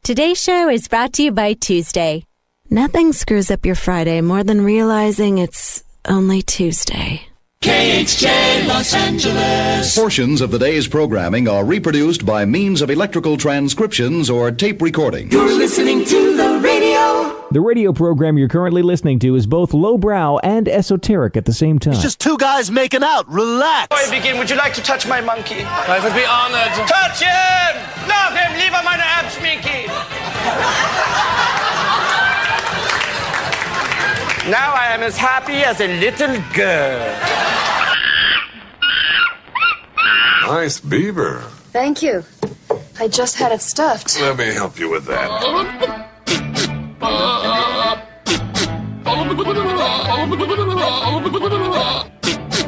Today's show is brought to you by Tuesday. Nothing screws up your Friday more than realizing it's only Tuesday. KHJ Los Angeles. Portions of the day's programming are reproduced by means of electrical transcriptions or tape recording. You're listening to the radio. The radio program you're currently listening to is both lowbrow and esoteric at the same time. It's just two guys making out. Relax. Before I begin, would you like to touch my monkey? I would be honored. Touch him! Love him! Lieber meine Abschminky! Now I am as happy as a little girl. Nice beaver. Thank you. I just had it stuffed. Let me help you with that.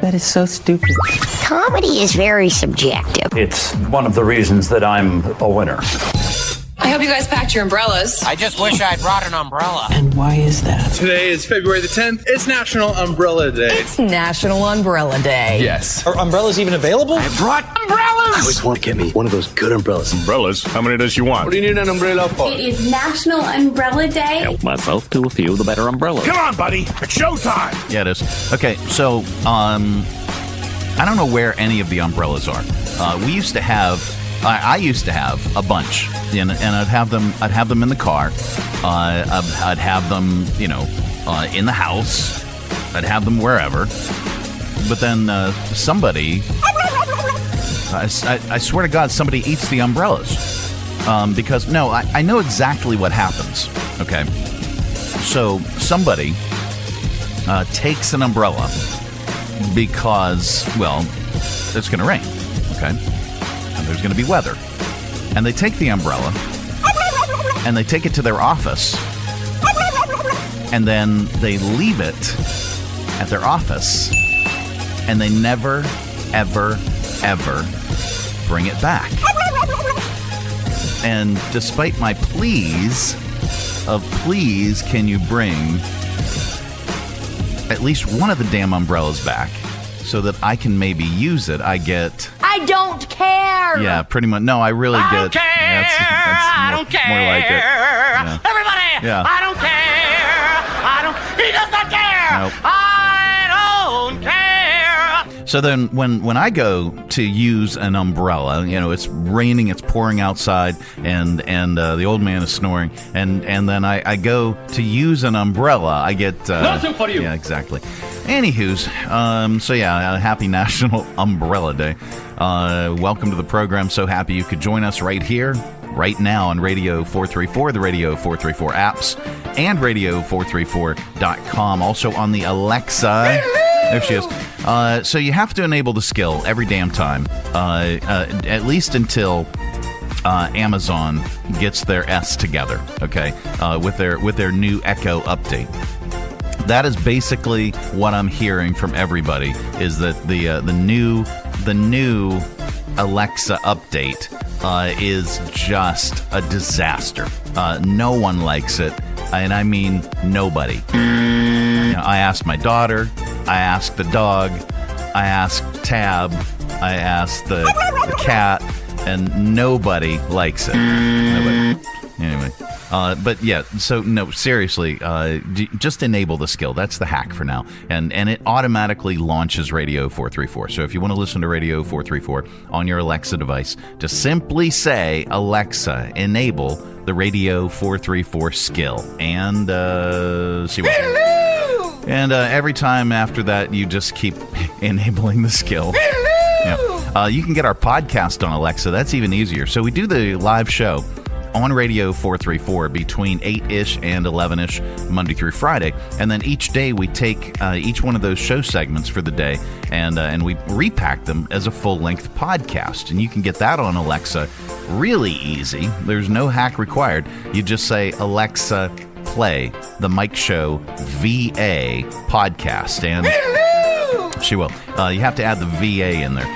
That is so stupid. Comedy is very subjective. It's one of the reasons that I'm a winner. I hope you guys packed your umbrellas. I just wish I'd brought an umbrella. And why is that? Today is February the 10th. It's National Umbrella Day. It's National Umbrella Day. Yes. Are umbrellas even available? I brought umbrellas! I always want to get me one of those good umbrellas. Umbrellas? How many does you want? What do you need an umbrella for? It is National Umbrella Day. Help myself to a few of the better umbrellas. Come on, buddy. It's showtime. Yeah, it is. Okay, so, I don't know where any of the umbrellas are. We used to have... I used to have a bunch, and I'd have them in the car. I'd have them, in the house. I'd have them wherever. But then somebody, I swear to God, somebody eats the umbrellas. Because I know exactly what happens. Okay, so somebody takes an umbrella because, well, it's going to rain. Okay. There's going to be weather. And they take the umbrella and they take it to their office and then they leave it at their office and they never, ever, ever bring it back. And despite my pleas of please can you bring at least one of the damn umbrellas back so that I can maybe use it, I get... I don't care. Yeah, pretty much. No, I really get... Don't care. I don't care. More like it. Yeah. Everybody, yeah. I don't care. He does not care. Nope. I don't care. So then when I go to use an umbrella, it's raining, it's pouring outside, and the old man is snoring, and then I go to use an umbrella, I get... Nothing for you. Yeah, exactly. Anywho's, so yeah, happy National Umbrella Day. Welcome to the program. So happy you could join us right here, right now on Radio 434, the Radio 434 apps, and radio434.com. Also on the Alexa. There she is. So you have to enable the skill every damn time, at least until Amazon gets their S together, okay, with their new Echo update. That is basically what I'm hearing from everybody, is that the new Alexa update is just a disaster. No one likes it, and I mean nobody. I asked my daughter, I asked the dog, I asked Tab, I asked the cat, and nobody likes it. Nobody. Anyway. But yeah, so no, seriously, just enable the skill. That's the hack for now. And it automatically launches Radio 434. So if you want to listen to Radio 434 on your Alexa device, just simply say, Alexa, enable the Radio 434 skill. And see what happens. And every time after that, you just keep enabling the skill. Yeah. You can get our podcast on Alexa. That's even easier. So we do the live show on Radio 434 between 8-ish and 11-ish Monday through Friday. And then each day we take each one of those show segments for the day and we repack them as a full-length podcast. And you can get that on Alexa really easy. There's no hack required. You just say, Alexa, play the Mike Show VA podcast. And she will. You have to add the VA in there.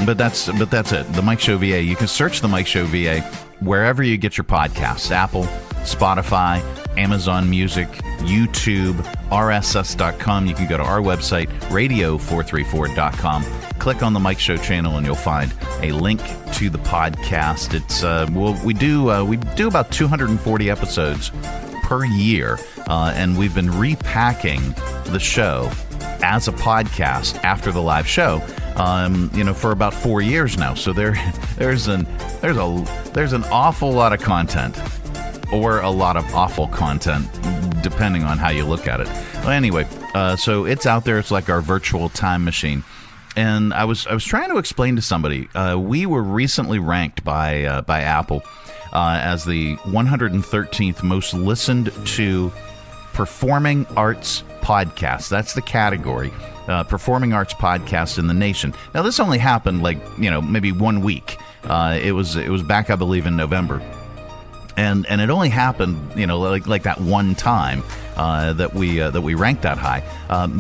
But that's it. The Mike Show VA. You can search the Mike Show VA wherever you get your podcasts, Apple, Spotify, Amazon Music, YouTube, RSS.com. You can go to our website, radio434.com. Click on the Mike Show channel, and you'll find a link to the podcast. It's we do about 240 episodes per year, and we've been repacking the show as a podcast after the live show, for about 4 years now. So there's an awful lot of content, or a lot of awful content, depending on how you look at it. Well, anyway, so it's out there. It's like our virtual time machine. And I was trying to explain to somebody, we were recently ranked by Apple as the 113th most listened to performing arts podcast. That's the category, performing arts podcast in the nation. Now, this only happened maybe 1 week. It was back, I believe, in November. And it only happened, like that one time that we ranked that high.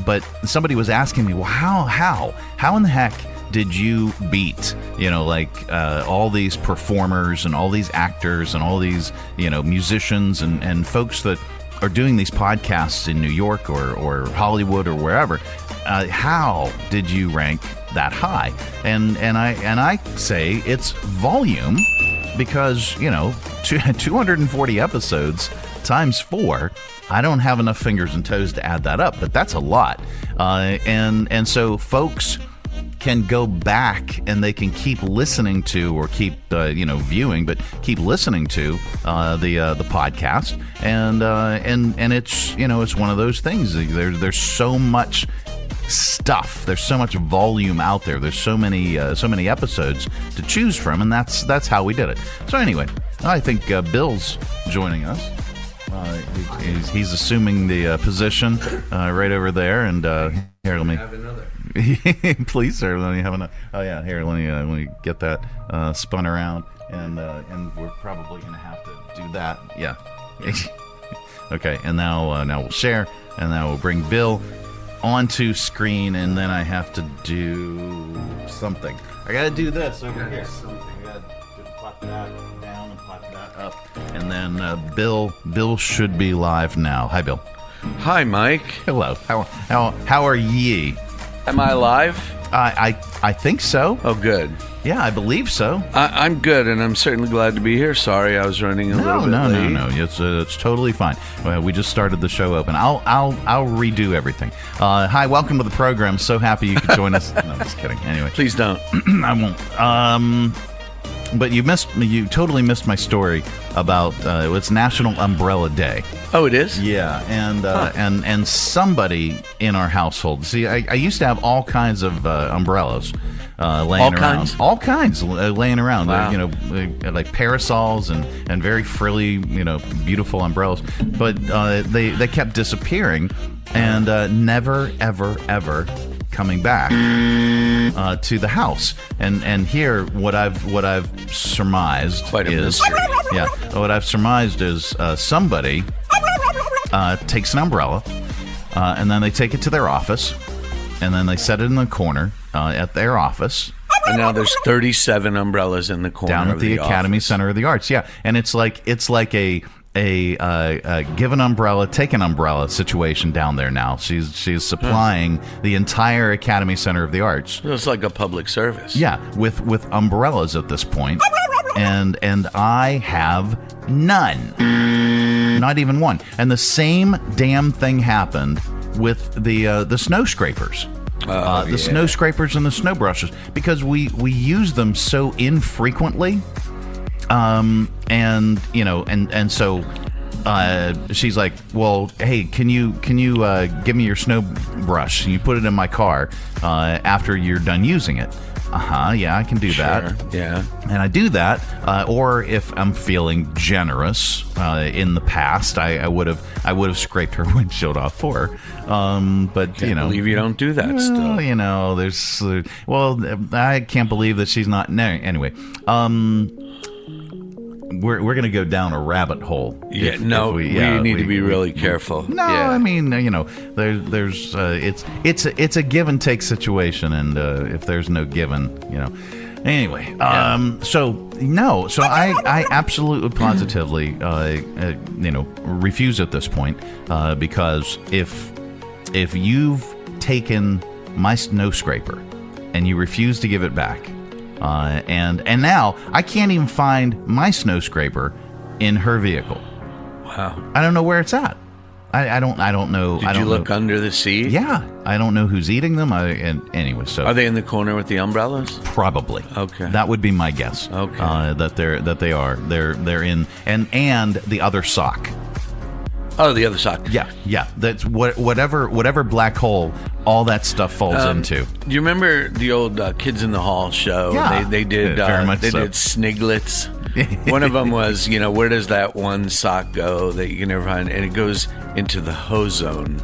But somebody was asking me, well, how in the heck did you beat, all these performers and all these actors and all these, musicians and folks that are doing these podcasts in New York or Hollywood or wherever? How did you rank that high? And I say it's volume. Because, 240 episodes times 4, I don't have enough fingers and toes to add that up, but that's a lot. And so folks can go back and they can keep listening to, or keep, viewing, but keep listening to the podcast. And it's, it's one of those things. There's so much stuff. There's so much volume out there. There's so many episodes to choose from, and that's how we did it. So anyway, I think Bill's joining us. He's assuming the position right over there, and here, let me have another. Please, sir, let me have another. Oh yeah, here, let me get that spun around, and we're probably gonna have to do that. Yeah. Okay, and now we'll share, and now we'll bring Bill onto screen, and then I have to do something. I gotta do this over here. I gotta pop that down and pop that up, and then Bill should be live now. Hi, Bill. Hi, Mike. Hello. How are ye? Am I live? I think so. Oh, good. Yeah, I believe so. I'm good, and I'm certainly glad to be here. Sorry, I was running a little bit late. No. It's totally fine. We just started the show open. I'll redo everything. Hi, welcome to the program. So happy you could join us. No, I'm just kidding. Anyway, please don't. I won't. But you totally missed my story about it's National Umbrella Day. Oh, it is? Yeah, and somebody in our household. See, I used to have all kinds of umbrellas laying around. All kinds laying around. Wow. Like parasols and very frilly, beautiful umbrellas. But they kept disappearing and never, ever, ever coming back to the house. And here, what I've surmised quite a is mystery. Yeah, what I've surmised is somebody takes an umbrella and then they take it to their office, and then they set it in the corner at their office. And now there's 37 umbrellas in the corner down at the Academy Center of the Arts. Yeah, and it's like a give an umbrella, take an umbrella situation down there now. She's supplying the entire Academy Center of the Arts. So it's like a public service. Yeah, with umbrellas at this point. And I have none. Not even one. And the same damn thing happened with the snow scrapers. The snow scrapers and the snow brushes, because we use them so infrequently. And so she's like, well, hey, can you give me your snow brush? And you put it in my car after you're done using it. Yeah, I can do that. Yeah. And I do that. Or if I'm feeling generous, in the past, I would have scraped her windshield off for her. But can't believe you don't do that still. There's I can't believe that she's not. No, anyway. We're going to go down a rabbit hole. We need to be really careful. No, yeah. I mean, there's it's a give and take situation, and if there's no given, Anyway, so I absolutely positively, refuse at this point, because if you've taken my snow scraper and you refuse to give it back, and now I can't even find my snow scraper in her vehicle. Wow. I don't know where it's at. I don't know. Did you look under the seat? Yeah, I don't know who's eating them. Anyway, so are they in the corner with the umbrellas? Probably. Okay, that would be my guess. Okay, they're in and the other sock. Oh, the other sock. Yeah. That's whatever black hole all that stuff falls into. Do you remember the old Kids in the Hall show? Yeah, they did. They did Sniglets. One of them was, where does that one sock go that you can never find? And it goes into the hozone.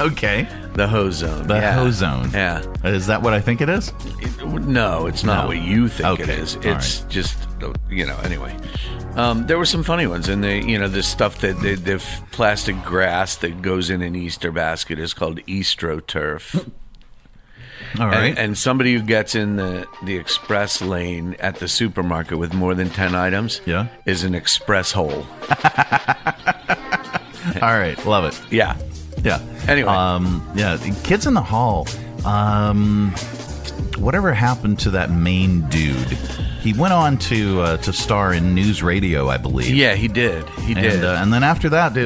Okay. The hozone. The hozone. Yeah. Is that what I think it is? No, it's not what you think it is. It's just, anyway. There were some funny ones. And the stuff that the plastic grass that goes in an Easter basket is called EastroTurf. All right. And somebody who gets in the express lane at the supermarket with more than 10 items is an express hole. All right. Love it. Yeah. Yeah. Anyway. Kids in the Hall. Whatever happened to that main dude? He went on to star in News Radio, I believe. Yeah, he did. And then after that,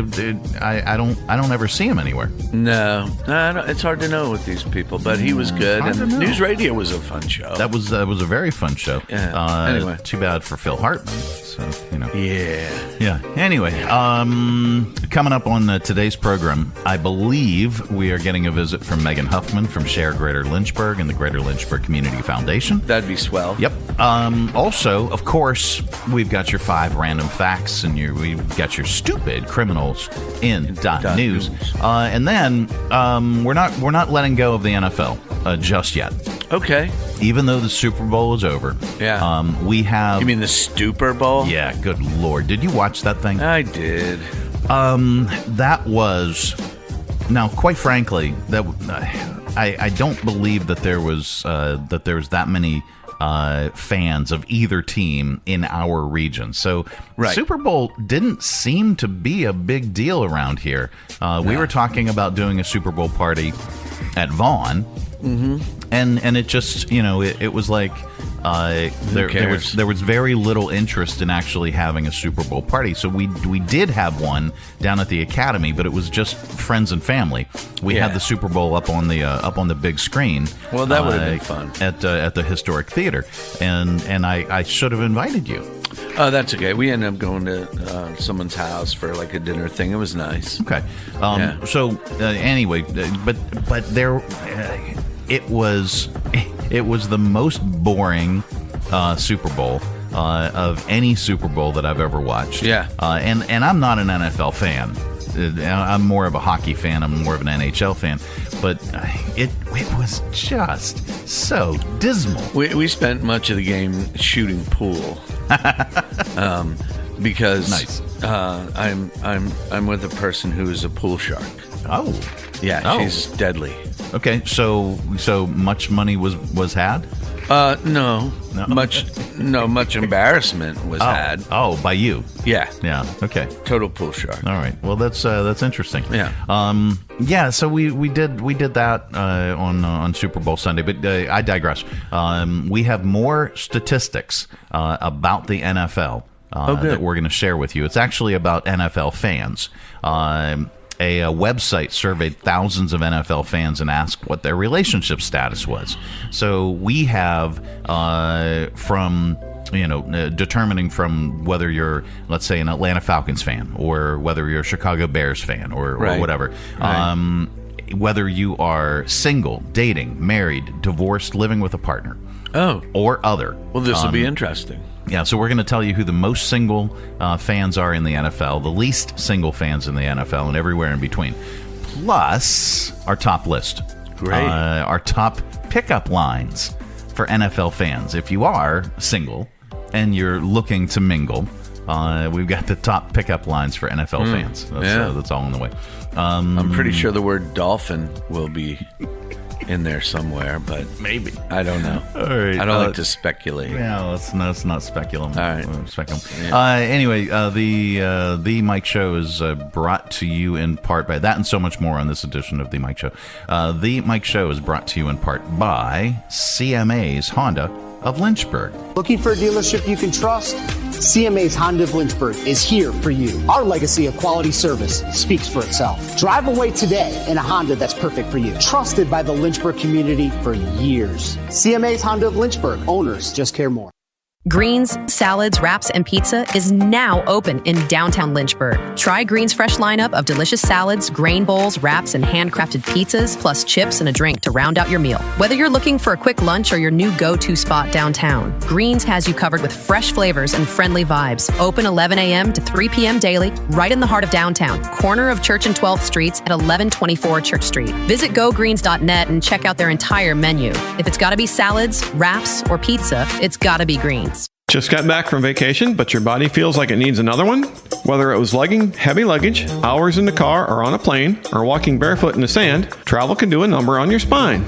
I don't ever see him anywhere. No, it's hard to know with these people. But he was good. And News Radio was a fun show. That was a very fun show. Yeah. Anyway, too bad for Phil Hartman. So Yeah. Anyway, coming up on today's program, I believe we are getting a visit from Megan Huffman from SHARE Greater Lynchburg and the Greater Lynchburg Community Foundation. That'd be swell. Yep. Also, of course, we've got your 5 random facts, and we've got your stupid Criminalz in .news. And then we're not letting go of the NFL just yet. Okay. Even though the Super Bowl is over. Yeah. We have. You mean the Stupor Bowl? Yeah. Good Lord. Did you watch that thing? I did. That was. Now, quite frankly, that I don't believe that there was that many fans of either team in our region. So Super Bowl didn't seem to be a big deal around here. We were talking about doing a Super Bowl party at Vaughn. Mm-hmm. And it just, it was like there was very little interest in actually having a Super Bowl party. So we did have one down at the Academy, but it was just friends and family. We had the Super Bowl up on the big screen. Well, that would have been fun at the Historic Theater, and I should have invited you. Oh, that's okay. We ended up going to someone's house for like a dinner thing. It was nice. Okay. So anyway, but there. It was the most boring Super Bowl of any Super Bowl that I've ever watched. Yeah. And I'm not an NFL fan. I'm more of a hockey fan. I'm more of an NHL fan. But it was just so dismal. We spent much of the game shooting pool. Because nice. I'm with a person who is a pool shark. Oh. Yeah, she's deadly. Okay, so much money was had? No. Much embarrassment was had. Oh, by you? Yeah. Yeah. Okay. Total pool shark. All right. Well, that's interesting. Yeah. Yeah. So we did that on Super Bowl Sunday, but I digress. We have more statistics about the NFL that we're going to share with you. It's actually about NFL fans. A website surveyed thousands of NFL fans and asked what their relationship status was. So we have from determining from whether you're, let's say, an Atlanta Falcons fan or whether you're a Chicago Bears fan or whatever. Right. Whether you are single, dating, married, divorced, living with a partner. Oh. Or other. Well, this will be interesting. Yeah, so we're going to tell you who the most single fans are in the NFL, the least single fans in the NFL, and everywhere in between. Plus, our top list. Great. Our top pickup lines for NFL fans. If you are single and you're looking to mingle, we've got the top pickup lines for NFL fans. That's all on the way. I'm pretty sure the word dolphin will be in there somewhere, but maybe. I don't know. All right. I don't like to speculate. Yeah, let's not speculate. All right. Anyway, the Mike Show is brought to you in part by that and so much more on this edition of the Mike Show. The Mike Show is brought to you in part by CMA's Honda of Lynchburg. Looking for a dealership you can trust? CMA's Honda of Lynchburg is here for you. Our legacy of quality service speaks for itself. Drive away today in a Honda that's perfect for you. Trusted by the Lynchburg community for years. CMA's Honda of Lynchburg. Owners just care more. Greens, salads, wraps, and pizza is now open in downtown Lynchburg. Try Greens' fresh lineup of delicious salads, grain bowls, wraps, and handcrafted pizzas, plus chips and a drink to round out your meal. Whether you're looking for a quick lunch or your new go-to spot downtown, Greens has you covered with fresh flavors and friendly vibes. Open 11 a.m. to 3 p.m. daily, right in the heart of downtown, corner of Church and 12th Streets at 1124 Church Street. Visit gogreens.net and check out their entire menu. If it's gotta be salads, wraps, or pizza, it's gotta be Greens. Just got back from vacation, but your body feels like it needs another one? Whether it was lugging heavy luggage, hours in the car or on a plane, or walking barefoot in the sand, travel can do a number on your spine.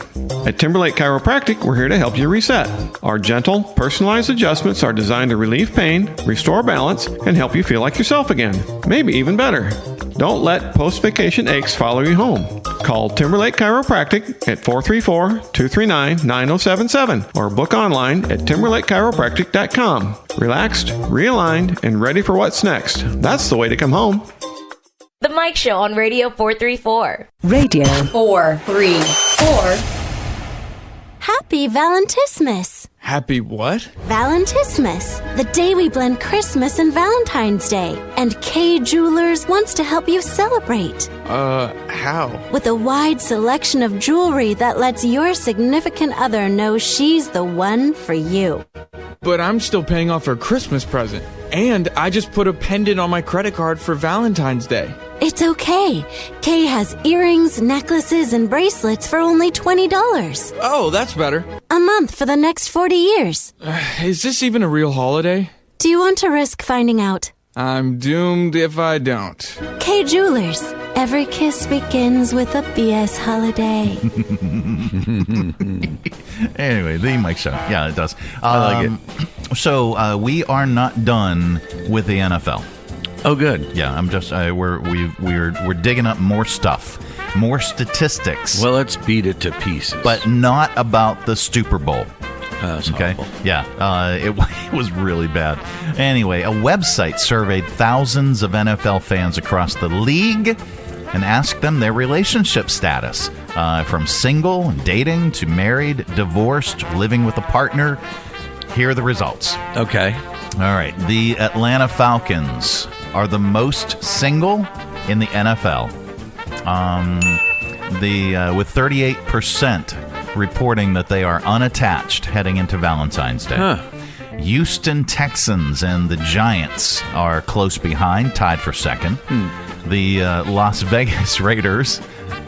At Timberlake Chiropractic, we're here to help you reset. Our gentle, personalized adjustments are designed to relieve pain, restore balance, and help you feel like yourself again. Maybe even better. Don't let post-vacation aches follow you home. Call Timberlake Chiropractic at 434-239-9077 or book online at timberlakechiropractic.com. Relaxed, realigned, and ready for what's next. That's the way to come home. The Mike Show on Radio 434. Radio 434. Happy Valentismus. Happy what? Valentismus, the day we blend Christmas and Valentine's Day. And K Jewelers wants to help you celebrate. How? With a wide selection of jewelry that lets your significant other know she's the one for you. But I'm still paying off her Christmas present. And I just put a pendant on my credit card for Valentine's Day. It's okay. Kay has earrings, necklaces, and bracelets for only $20. Oh, that's better. A month for the next 40 years. Is this even a real holiday? Do you want to risk finding out? I'm doomed if I don't. Kay Jewelers. Every kiss begins with a BS holiday. Anyway, the Mike Show. Yeah, it does. I like it. So we are not done with the NFL. Oh, good. Yeah, I'm just we're digging up more stuff, more statistics. Well, let's beat it to pieces, but not about the Super Bowl. Okay. Horrible. Yeah, it was really bad. Anyway, a website surveyed thousands of NFL fans across the league and asked them their relationship status, from single, dating, to married, divorced, living with a partner. Here are the results. Okay. All right. The Atlanta Falcons are the most single in the NFL. With 38% reporting that they are unattached heading into Valentine's Day. Huh. Houston Texans and the Giants are close behind, tied for second. The Las Vegas Raiders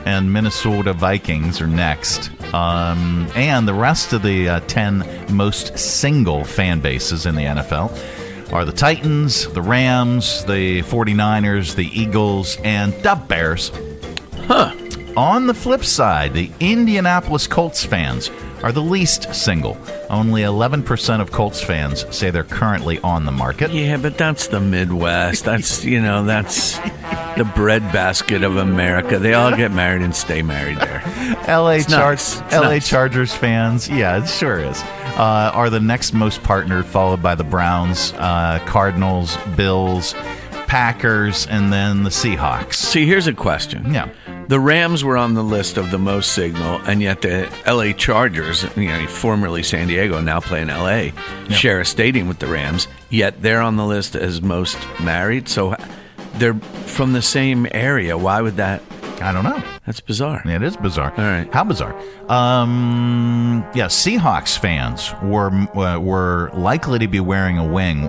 and Minnesota Vikings are next. And the rest of the 10 most single fan bases in the NFL are the Titans, the Rams, the 49ers, the Eagles, and the Bears. Huh. On the flip side, the Indianapolis Colts fans are the least single. Only 11% of Colts fans say they're currently on the market. Yeah, but that's the Midwest. That's the breadbasket of America. They all get married and stay married there. LA Chargers fans, yeah, it sure is, are the next most partnered, followed by the Browns, Cardinals, Bills, Packers, and then the Seahawks. See, here's a question. Yeah. The Rams were on the list of the most signal, and yet the L.A. Chargers, formerly San Diego, now play in L.A., share a stadium with the Rams, yet they're on the list as most married. So they're from the same area. Why would that? I don't know. That's bizarre. It is bizarre. All right. How bizarre? Seahawks fans were likely to be wearing a wing.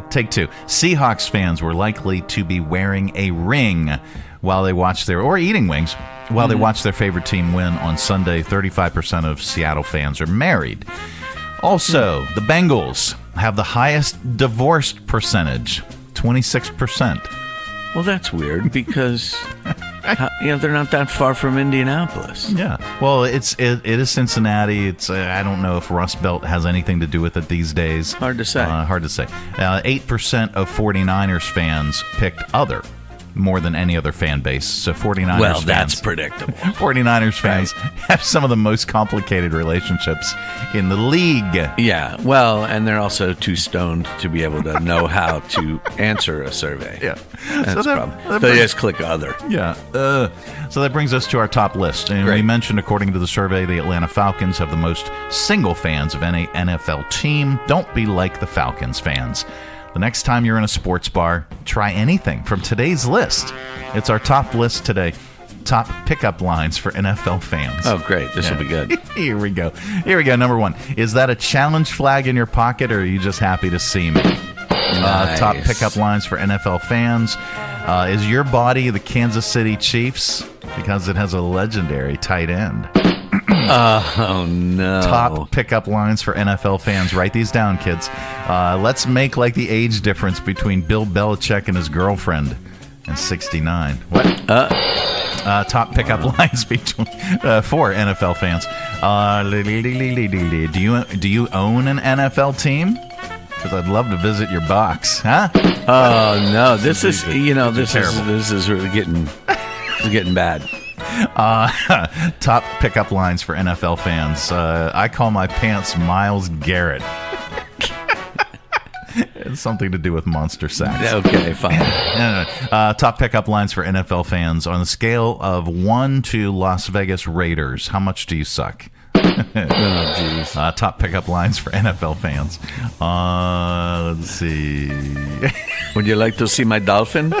Take two. Seahawks fans were likely to be wearing a ring while they watch or eating wings while they watch their favorite team win on Sunday. 35% of Seattle fans are married. Also, the Bengals have the highest divorced percentage, 26%. Well, that's weird because They're not that far from Indianapolis. Yeah. Well, it is Cincinnati. It's I don't know if Rust Belt has anything to do with it these days. Hard to say. 8% of 49ers fans picked other more than any other fan base. So 49ers fans, that's predictable. 49ers fans have some of the most complicated relationships in the league. Yeah, well, and they're also too stoned to be able to know how to answer a survey. Yeah. That's the problem. So they just click other. Yeah. So that brings us to our top list. And we mentioned, according to the survey, the Atlanta Falcons have the most single fans of any NFL team. Don't be like the Falcons fans. The next time you're in a sports bar, try anything from today's list. It's our top list today. Top pickup lines for NFL fans. Oh, great. This will be good. Here we go. Number one. Is that a challenge flag in your pocket, or are you just happy to see me? Nice. Top pickup lines for NFL fans. Is your body the Kansas City Chiefs? Because it has a legendary tight end. Oh, no. Top pickup lines for NFL fans. Write these down, kids. Let's make like the age difference between Bill Belichick and his girlfriend and 69. What? Top pickup lines between for NFL fans. Do you own an NFL team? Because I'd love to visit your box, huh? Oh no, this is really getting bad. Top pickup lines for NFL fans. I call my pants Myles Garrett. It's something to do with monster sacks. Okay, fine. Top pickup lines for NFL fans. On the scale of 1 to Las Vegas Raiders, how much do you suck? Top pickup lines for NFL fans. Let's see. Would you like to see my dolphin?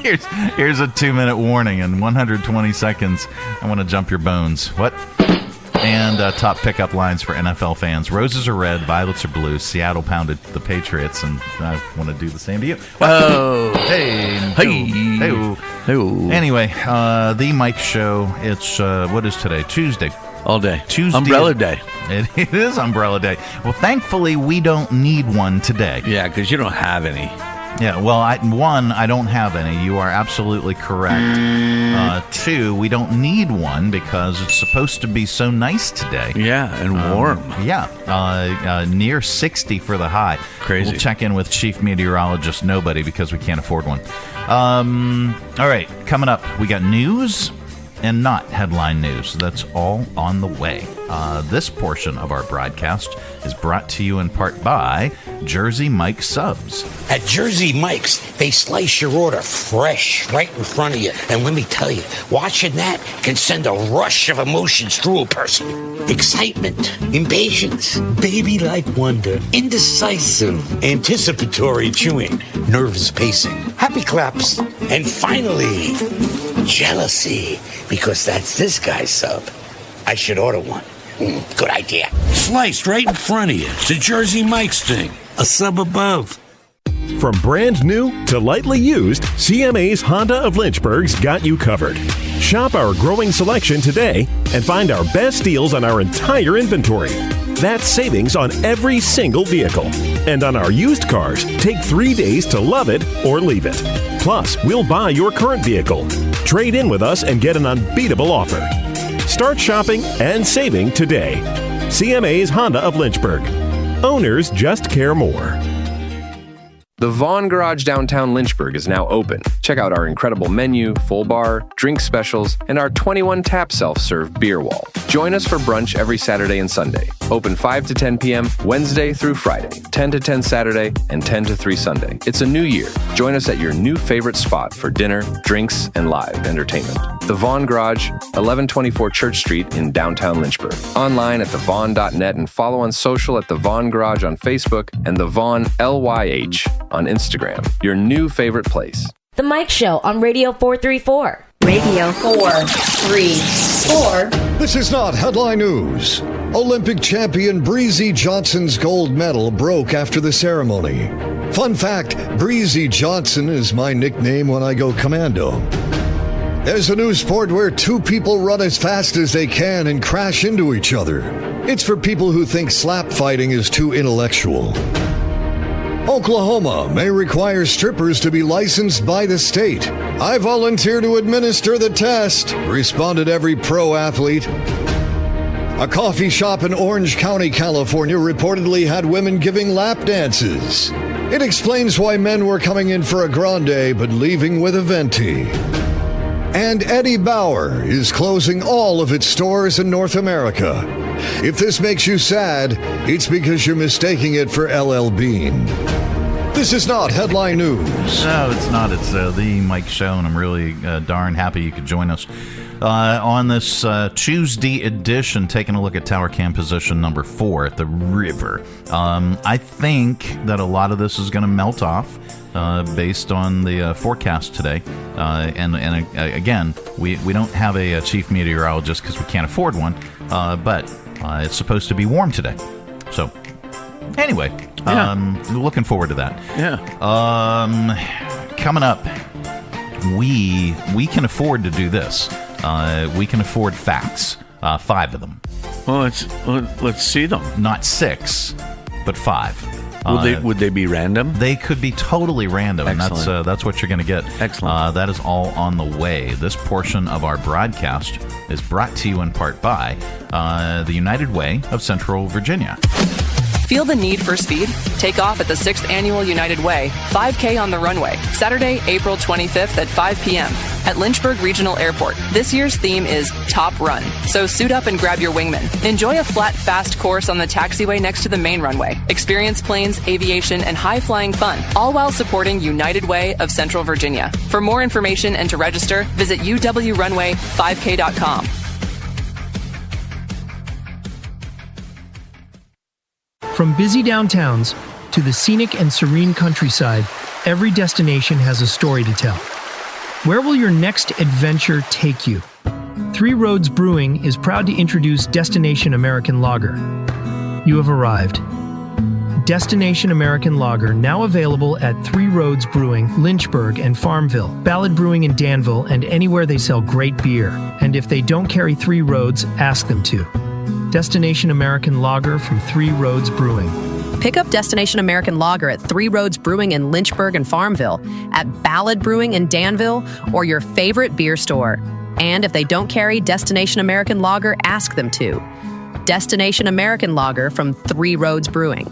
Here's a 2-minute warning. In 120 seconds, I want to jump your bones. What? And top pickup lines for NFL fans. Roses are red, violets are blue. Seattle pounded the Patriots, and I want to do the same to you. Oh. Hey. Anyway, the Mike Show. It's, what is today? Tuesday. All day. Tuesday. Umbrella Day. It is Umbrella Day. Well, thankfully, we don't need one today. Yeah, because you don't have any. Yeah, well, I don't have any. You are absolutely correct. 2, we don't need one because it's supposed to be so nice today. Yeah, and warm. Near 60 for the high. Crazy. We'll check in with Chief Meteorologist Nobody because we can't afford one. All right, coming up, we got news and not headline news. That's all on the way. This portion of our broadcast is brought to you in part by Jersey Mike's Subs. At Jersey Mike's, they slice your order fresh right in front of you. And let me tell you, watching that can send a rush of emotions through a person. Excitement, impatience, baby-like wonder, indecisive, anticipatory chewing, nervous pacing, happy claps, and finally, jealousy, because that's this guy's sub. I should order one. Good idea. Sliced right in front of you. It's a Jersey Mike's thing. A sub above. From brand new to lightly used, CMA's Honda of Lynchburg's got you covered. Shop our growing selection today and find our best deals on our entire inventory. That's savings on every single vehicle. And on our used cars, take 3 days to love it or leave it. Plus, we'll buy your current vehicle. Trade in with us and get an unbeatable offer. Start shopping and saving today. CMA's Honda of Lynchburg. Owners just care more. The Vaughn Garage downtown Lynchburg is now open. Check out our incredible menu, full bar, drink specials, and our 21-tap self-serve beer wall. Join us for brunch every Saturday and Sunday. Open 5 to 10 p.m. Wednesday through Friday, 10 to 10 Saturday, and 10 to 3 Sunday. It's a new year. Join us at your new favorite spot for dinner, drinks, and live entertainment. The Vaughn Garage, 1124 Church Street in downtown Lynchburg. Online at thevaughn.net and follow on social at The Vaughn Garage on Facebook and The Vaughn LYH on Instagram. Your new favorite place. The Mike Show on Radio 434. Radio 434. This is not headline news. Olympic champion Breezy Johnson's gold medal broke after the ceremony. Fun fact, Breezy Johnson is my nickname when I go commando. There's a new sport where 2 people run as fast as they can and crash into each other. It's for people who think slap fighting is too intellectual. Oklahoma may require strippers to be licensed by the state. I volunteer to administer the test, responded every pro athlete. A coffee shop in Orange County, California reportedly had women giving lap dances. It explains why men were coming in for a grande but leaving with a venti. And Eddie Bauer is closing all of its stores in North America. If this makes you sad, it's because you're mistaking it for LL Bean. This is not headline news. No, it's not. It's the Mike Show, and I'm really darn happy you could join us on this Tuesday edition, taking a look at tower cam position number 4 at the river. I think that a lot of this is going to melt off based on the forecast today. And again, we don't have a chief meteorologist because we can't afford one, but it's supposed to be warm today. So anyway, looking forward to that. Yeah. Coming up, we can afford to do this. We can afford facts, 5 of them. Well, let's see them. Not 6, but 5. Would they be random? They could be totally random. Excellent. And that's what you're going to get. Excellent. That is all on the way. This portion of our broadcast is brought to you in part by the United Way of Central Virginia. Feel the need for speed? Take off at the 6th Annual United Way, 5K on the runway, Saturday, April 25th at 5 p.m. at Lynchburg Regional Airport. This year's theme is Top Run, so suit up and grab your wingman. Enjoy a flat, fast course on the taxiway next to the main runway. Experience planes, aviation, and high-flying fun, all while supporting United Way of Central Virginia. For more information and to register, visit uwrunway5k.com. From busy downtowns to the scenic and serene countryside, every destination has a story to tell. Where will your next adventure take you? Three Roads Brewing is proud to introduce Destination American Lager. You have arrived. Destination American Lager, now available at Three Roads Brewing, Lynchburg and Farmville, Ballad Brewing in Danville, and anywhere they sell great beer. And if they don't carry Three Roads, ask them to. Destination American Lager from Three Roads Brewing. Pick up Destination American Lager at Three Roads Brewing in Lynchburg and Farmville, at Ballad Brewing in Danville, or your favorite beer store. And if they don't carry Destination American Lager, ask them to. Destination American Lager from Three Roads Brewing.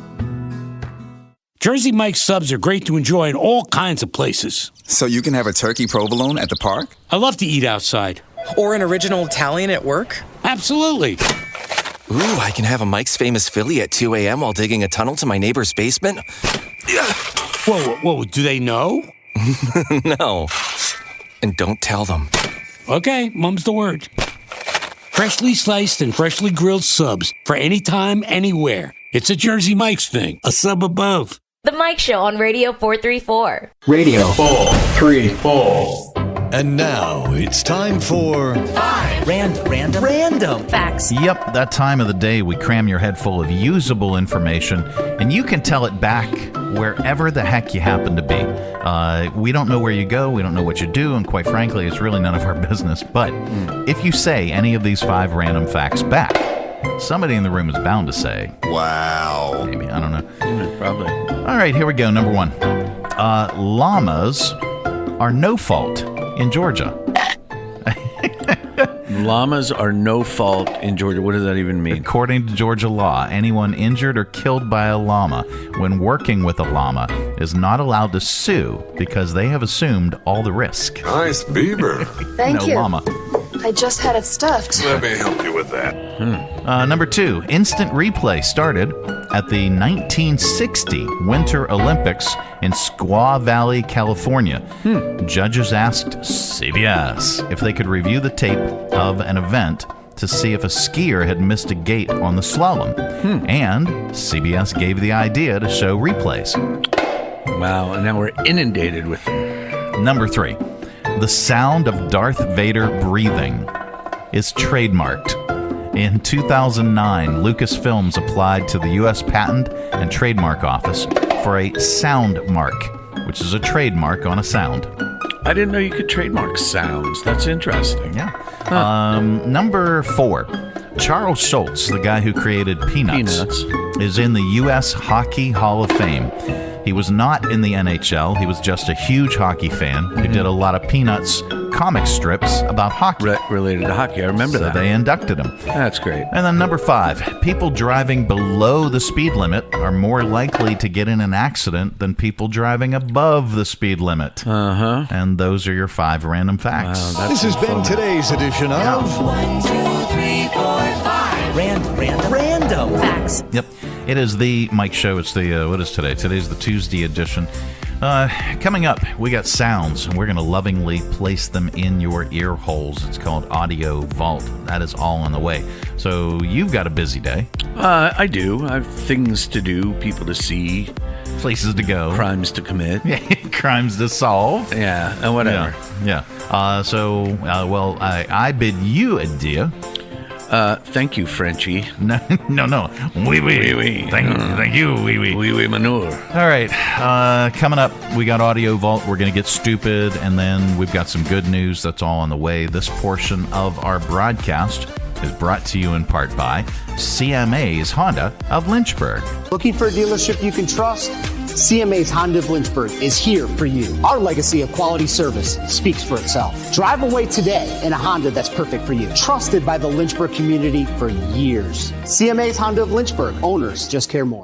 Jersey Mike's subs are great to enjoy in all kinds of places. So you can have a turkey provolone at the park? I love to eat outside. Or an original Italian at work? Absolutely. Ooh, I can have a Mike's Famous Philly at 2 a.m. while digging a tunnel to my neighbor's basement? Whoa, do they know? No. And don't tell them. Okay, mum's the word. Freshly sliced and freshly grilled subs for any time, anywhere. It's a Jersey Mike's thing. A sub above. The Mike Show on Radio 434. Radio 434. And now it's time for 5 random facts. Yep, that time of the day we cram your head full of usable information, and you can tell it back wherever the heck you happen to be. We don't know where you go, we don't know what you do, and quite frankly, it's really none of our business. But if you say any of these 5 random facts back, somebody in the room is bound to say, wow. Maybe, I don't know. Probably. All right, here we go. Number 1. Llamas are no fault in Georgia. Llamas are no fault in Georgia. What does that even mean? According to Georgia law, anyone injured or killed by a llama when working with a llama is not allowed to sue because they have assumed all the risk. Nice beaver. Thank you. Llama. I just had it stuffed. Let me help you with that. Number 2, instant replay started at the 1960 Winter Olympics in Squaw Valley, California. Judges asked CBS if they could review the tape of an event to see if a skier had missed a gate on the slalom. And CBS gave the idea to show replays. Wow, and now we're inundated with them. Number 3, the sound of Darth Vader breathing is trademarked. In 2009, Lucasfilms applied to the U.S. Patent and Trademark Office for a sound mark, which is a trademark on a sound. I didn't know you could trademark sounds. That's interesting. Yeah. Number 4, Charles Schultz, the guy who created Peanuts, is in the U.S. Hockey Hall of Fame. He was not in the NHL. He was just a huge hockey fan who did a lot of Peanuts comic strips about hockey. Related to hockey, I remember that. So they inducted him. That's great. And then number 5, people driving below the speed limit are more likely to get in an accident than people driving above the speed limit. Uh-huh. And those are your 5 random facts. This has been today's edition of 1, 2, 3, 4, 5. Random facts. Yep. It is the Mike Show. It's the, what is today? Today's the Tuesday edition. Coming up, we got sounds, and we're going to lovingly place them in your ear holes. It's called AudioVault. That is all on the way. So you've got a busy day. I do. I have things to do, people to see. Places to go. Crimes to commit. Crimes to solve. Yeah, and whatever. Yeah. Well, I bid you adieu. Thank you, Frenchie. No. Oui. Thank you, oui. Oui, manure. All right. Coming up, we got AudioVault. We're going to get stupid, and then we've got some good news. That's all on the way. This portion of our broadcast is brought to you in part by CMA's Honda of Lynchburg. Looking for a dealership you can trust? CMA's Honda of Lynchburg is here for you. Our legacy of quality service speaks for itself. Drive away today in a Honda that's perfect for you. Trusted by the Lynchburg community for years. CMA's Honda of Lynchburg. Owners just care more.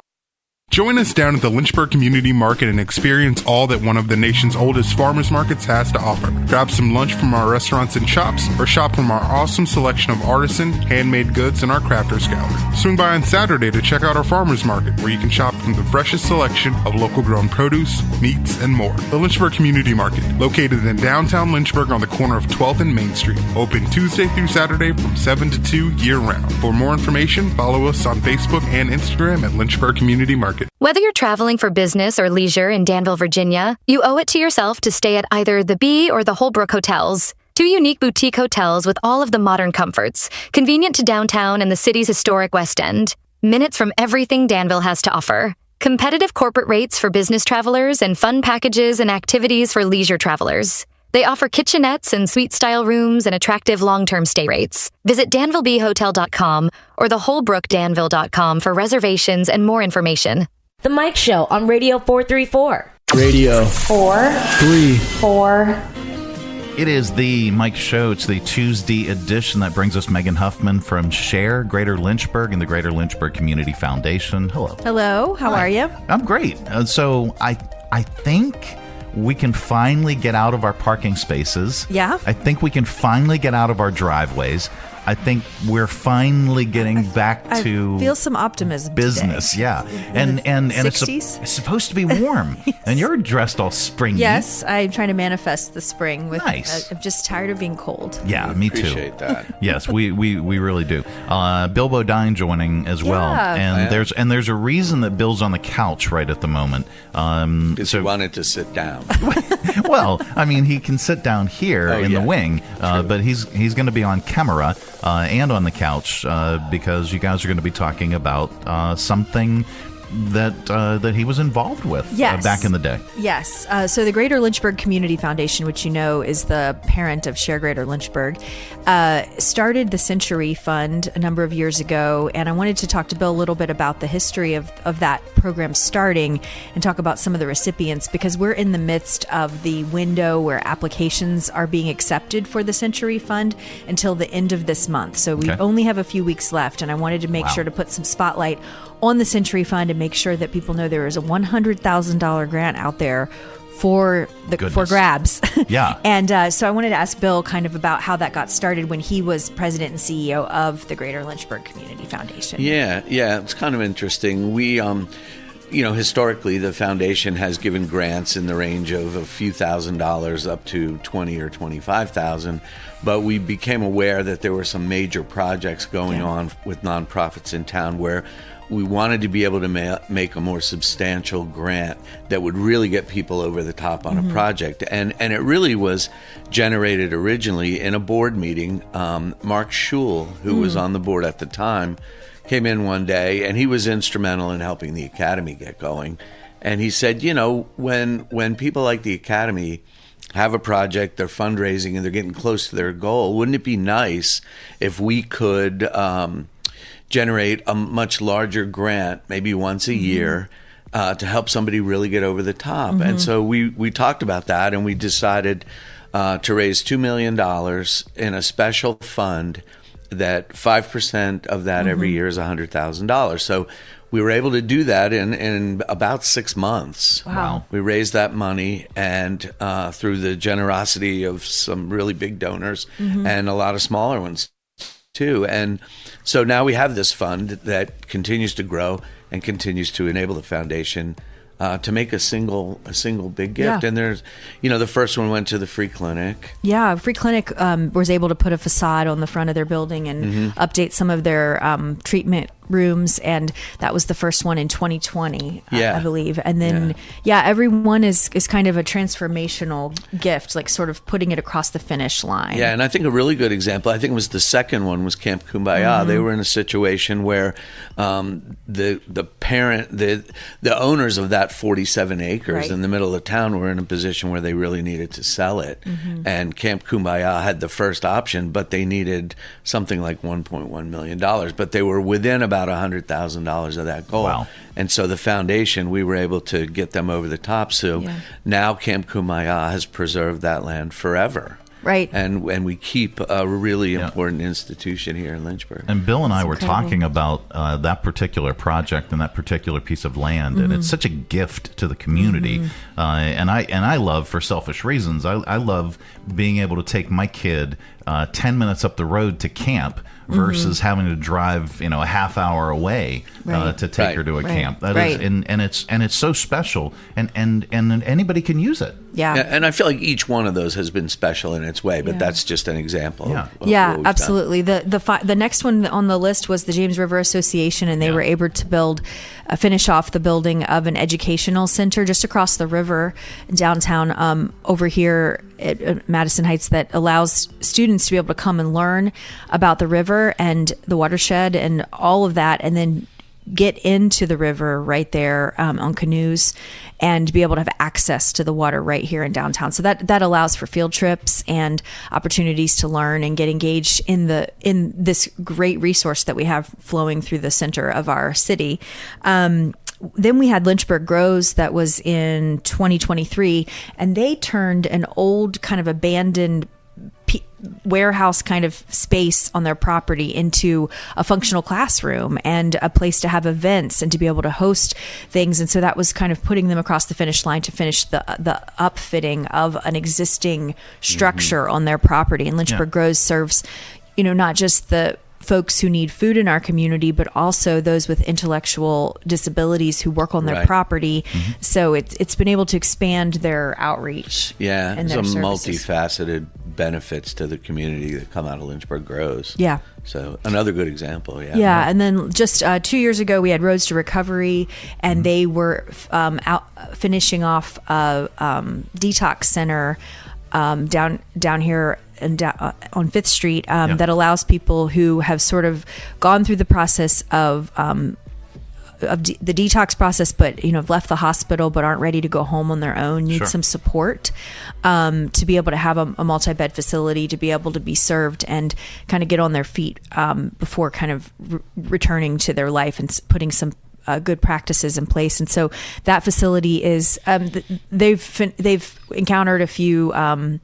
Join us down at the Lynchburg Community Market and experience all that one of the nation's oldest farmers markets has to offer. Grab some lunch from our restaurants and shops, or shop from our awesome selection of artisan, handmade goods in our crafters gallery. Swing by on Saturday to check out our farmers market, where you can shop from the freshest selection of local grown produce, meats, and more. The Lynchburg Community Market, located in downtown Lynchburg on the corner of 12th and Main Street. Open Tuesday through Saturday from 7 to 2 year-round. For more information, follow us on Facebook and Instagram at Lynchburg Community Market. Whether you're traveling for business or leisure in Danville, Virginia, you owe it to yourself to stay at either the Bee or the Holbrook Hotels. 2 unique boutique hotels with all of the modern comforts, convenient to downtown and the city's historic West End. Minutes from everything Danville has to offer. Competitive corporate rates for business travelers and fun packages and activities for leisure travelers. They offer kitchenettes and suite-style rooms and attractive long-term stay rates. Visit DanvilleBeeHotel.com or theholbrookdanville.com for reservations and more information. The Mike Show on Radio 434. Radio 434. It is the Mike Show. It's the Tuesday edition. That brings us Megan Huffman from SHARE Greater Lynchburg and the Greater Lynchburg Community Foundation. Hello. Hello. How are you? I'm great. So I think we can finally get out of our parking spaces. Yeah. I think we can finally get out of our driveways. I think we're finally getting back to feel some optimism business today. Yeah, and it's supposed to be warm. Yes. And you're dressed all springy. Yes, I'm trying to manifest the spring with nice. I'm just tired of being cold. Yeah, me too. Appreciate that. Yes, we really do. Bill Bodine joining as well, and there's a reason that Bill's on the couch right at the moment. Because he wanted to sit down. Well, I mean, he can sit down here in the wing, but he's going to be on camera and on the couch because you guys are going to be talking about something that he was involved with back in the day. Yes. So the Greater Lynchburg Community Foundation, which you know is the parent of SHARE Greater Lynchburg, started the Century Fund a number of years ago. And I wanted to talk to Bill a little bit about the history of that program starting and talk about some of the recipients, because we're in the midst of the window where applications are being accepted for the Century Fund until the end of this month. So we only have a few weeks left. And I wanted to make sure to put some spotlight on the Century Fund and make sure that people know there is a $100,000 grant out there for grabs. Yeah. And so I wanted to ask Bill kind of about how that got started when he was president and CEO of the Greater Lynchburg Community Foundation. Yeah, it's kind of interesting. We historically, the foundation has given grants in the range of a few $1,000s up to $20,000 or $25,000, but we became aware that there were some major projects going on with nonprofits in town where we wanted to be able to make a more substantial grant that would really get people over the top on a project. And it really was generated originally in a board meeting. Mark Schul, who was on the board at the time, came in one day, and he was instrumental in helping the Academy get going. And he said, when people like the Academy have a project, they're fundraising, and they're getting close to their goal. Wouldn't it be nice if we could generate a much larger grant, maybe once a year, to help somebody really get over the top? And so we talked about that, and we decided to raise $2 million in a special fund that 5% of that every year is $100,000. So we were able to do that in about 6 months. Wow. We raised that money, and through the generosity of some really big donors and a lot of smaller ones too. And so now we have this fund that continues to grow and continues to enable the foundation to make a single big gift. And there's, the first one went to the free clinic. Yeah, Free Clinic was able to put a facade on the front of their building and update some of their treatment rooms, and that was the first one in 2020, I believe. And then, everyone is kind of a transformational gift, like sort of putting it across the finish line. Yeah, and I think a really good example, I think it was the second one, was Camp Kumbaya. They were in a situation where the owners of that 47 acres in the middle of town were in a position where they really needed to sell it. And Camp Kumbaya had the first option, but they needed something like $1.1 million. But they were within about $100,000 of that goal. Wow. And so the foundation, we were able to get them over the top. So now Camp Kumbaya has preserved that land forever. Right. And we keep a really important institution here in Lynchburg. And Bill and I were talking about that particular project and that particular piece of land, and it's such a gift to the community. And I love, for selfish reasons, I love being able to take my kid 10 minutes up the road to camp versus having to drive, a half hour away to take her to a camp. That is, and it's so special, and anybody can use it. Yeah. And I feel like each one of those has been special in its way, but that's just an example. Yeah. Yeah, absolutely. The next one on the list was the James River Association, and they were able to finish off the building of an educational center just across the river downtown, over here at Madison Heights, that allows students to be able to come and learn about the river and the watershed and all of that, and then get into the river right there on canoes and be able to have access to the water right here in downtown. So that allows for field trips and opportunities to learn and get engaged in this great resource that we have flowing through the center of our city. Then we had Lynchburg Grows, that was in 2023, and they turned an old kind of abandoned warehouse kind of space on their property into a functional classroom and a place to have events and to be able to host things. And so that was kind of putting them across the finish line to finish the upfitting of an existing structure on their property. And Lynchburg Grows serves, not just the folks who need food in our community, but also those with intellectual disabilities who work on their property. So it's been able to expand their outreach. Yeah, and some their multifaceted benefits to the community that come out of Lynchburg Grows. Yeah. So another good example. Yeah. And then just 2 years ago, we had Roads to Recovery, and they were finishing off a detox center down here and on 5th Street that allows people who have sort of gone through the process of the detox process, but have left the hospital but aren't ready to go home on their own, need some support to be able to have a multi-bed facility, to be able to be served and kind of get on their feet before kind of returning to their life and putting some good practices in place. And so that facility is they've encountered a few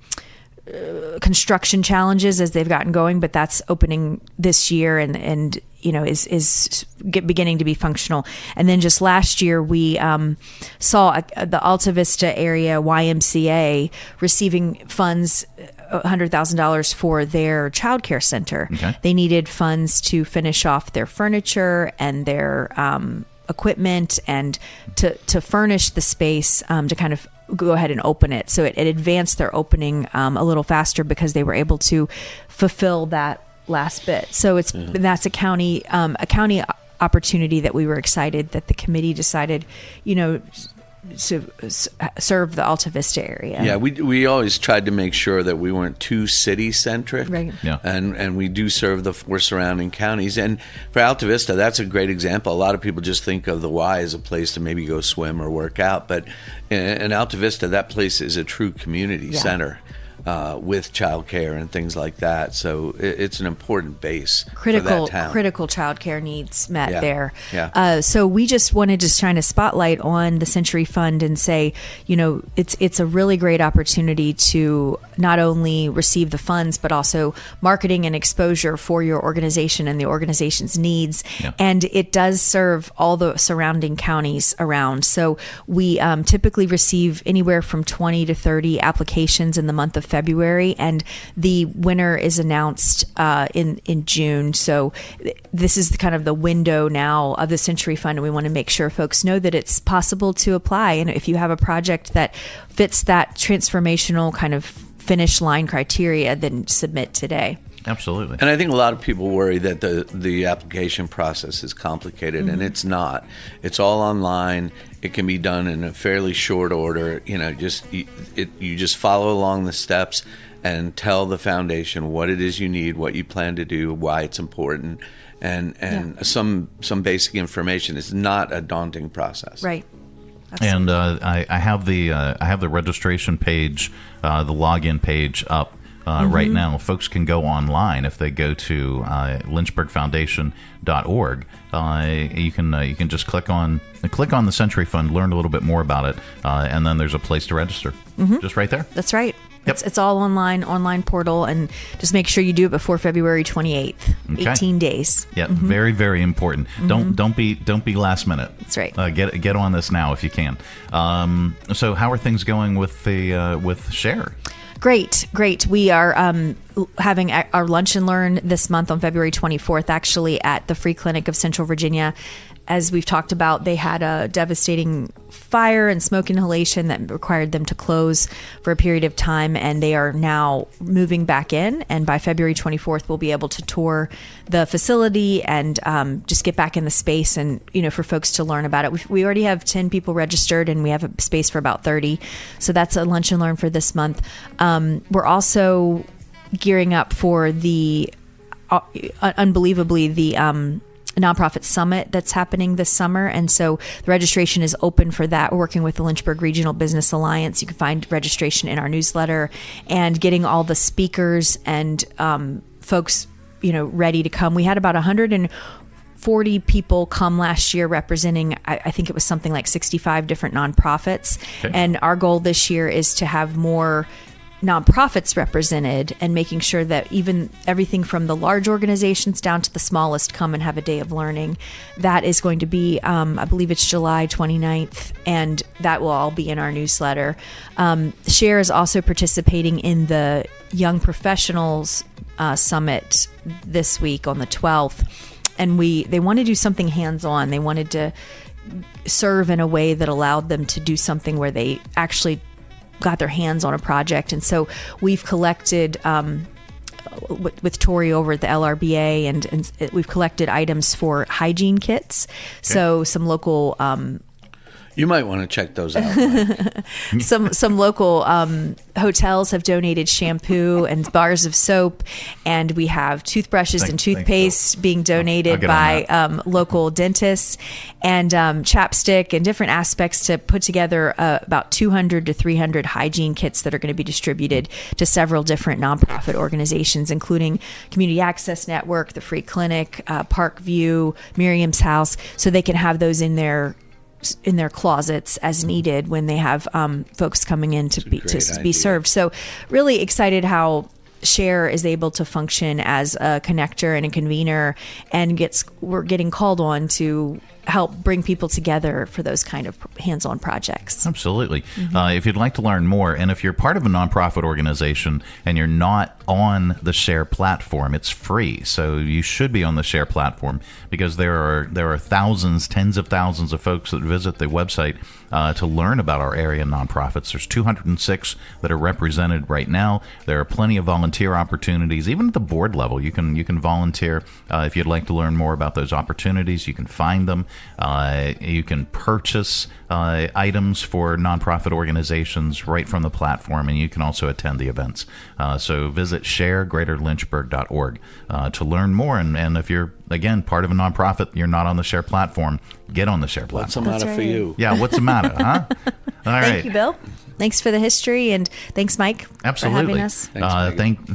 construction challenges as they've gotten going, but that's opening this year and is beginning to be functional. And then just last year we saw the Alta Vista area YMCA receiving funds, $100,000 for their childcare center. They needed funds to finish off their furniture and their equipment and to furnish the space to kind of go ahead and open it. So it advanced their opening a little faster because they were able to fulfill that last bit. So that's a county opportunity that we were excited that the committee decided, serve the Alta Vista area. Yeah, we always tried to make sure that we weren't too city centric, right? Yeah, and we do serve the four surrounding counties. And for Alta Vista, that's a great example. A lot of people just think of the Y as a place to maybe go swim or work out, but in Alta Vista, that place is a true community center. With childcare and things like that, so it's an important base for that town. Critical childcare needs met there. Yeah. So we just wanted to shine a spotlight on the Century Fund and say, it's a really great opportunity to not only receive the funds, but also marketing and exposure for your organization and the organization's needs. Yeah. And it does serve all the surrounding counties around. So we typically receive anywhere from 20 to 30 applications in the month of February, and the winner is announced in June. So this is kind of the window now of the Century Fund, and we want to make sure folks know that it's possible to apply. And if you have a project that fits that transformational kind of finish line criteria, then submit today. Absolutely. And I think a lot of people worry that the application process is complicated, and it's not. It's all online. It can be done in a fairly short order. You just follow along the steps and tell the foundation what it is you need, what you plan to do, why it's important, and some basic information. It's not a daunting process. Right. Absolutely. And I have the registration page, the login page up. Right now, folks can go online if they go to lynchburgfoundation.org. You can just click on the Century Fund, learn a little bit more about it, and then there's a place to register. Just right there. That's right. Yep. It's all online portal, and just make sure you do it before February 28th. Okay. 18 days. Yeah, very, very important. Don't be last minute. That's right. Get on this now if you can. So how are things going with SHARE? Great. We are having our Lunch and Learn this month on February 24th, actually at the Free Clinic of Central Virginia. As we've talked about, they had a devastating fire and smoke inhalation that required them to close for a period of time, and they are now moving back in. And by February 24th, we'll be able to tour the facility and just get back in the space and, for folks to learn about it. We already have 10 people registered, and we have a space for about 30. So that's a Lunch and Learn for this month. We're also gearing up for the, unbelievably, the nonprofit summit that's happening this summer, and so the registration is open for that. We're working with the Lynchburg Regional Business Alliance. You can find registration in our newsletter, and getting all the speakers and folks ready to come. We had about 140 people come last year representing, I think it was something like 65 different nonprofits. Okay. And our goal this year is to have more nonprofits represented, and making sure that everything from the large organizations down to the smallest come and have a day of learning. That is going to be, I believe it's July 29th, and that will all be in our newsletter. SHARE is also participating in the Young Professionals Summit this week on the 12th, and they want to do something hands-on. They wanted to serve in a way that allowed them to do something where they actually got their hands on a project. And so we've collected with Tori over at the LRBA, and we've collected items for hygiene kits. Okay. So some local you might want to check those out. Some local hotels have donated shampoo and bars of soap, and we have toothbrushes and toothpaste being donated by local dentists, and chapstick and different aspects to put together about 200 to 300 hygiene kits that are going to be distributed to several different nonprofit organizations, including Community Access Network, the Free Clinic, Parkview, Miriam's House, so they can have those in their closets as needed when they have folks coming in to be served. So really excited how SHARE is able to function as a connector and a convener, and we're getting called on to help bring people together for those kind of hands-on projects. Absolutely. If you'd like to learn more, and if you're part of a nonprofit organization and you're not on the SHARE platform, it's free. So you should be on the SHARE platform, because there are thousands, tens of thousands of folks that visit the website to learn about our area nonprofits. There's 206 that are represented right now. There are plenty of volunteer opportunities, even at the board level. You can volunteer if you'd like to learn more about those opportunities. You can find them. You can purchase items for nonprofit organizations right from the platform, and you can also attend the events. So visit sharegreaterlynchburg.org to learn more. And if you're, again, part of a nonprofit, you're not on the SHARE platform, get on the SHARE platform. What's the matter for you? Yeah, what's the matter, huh? All right. Thank you, Bill. Thanks for the history, and thanks, Mike, Absolutely. for having us.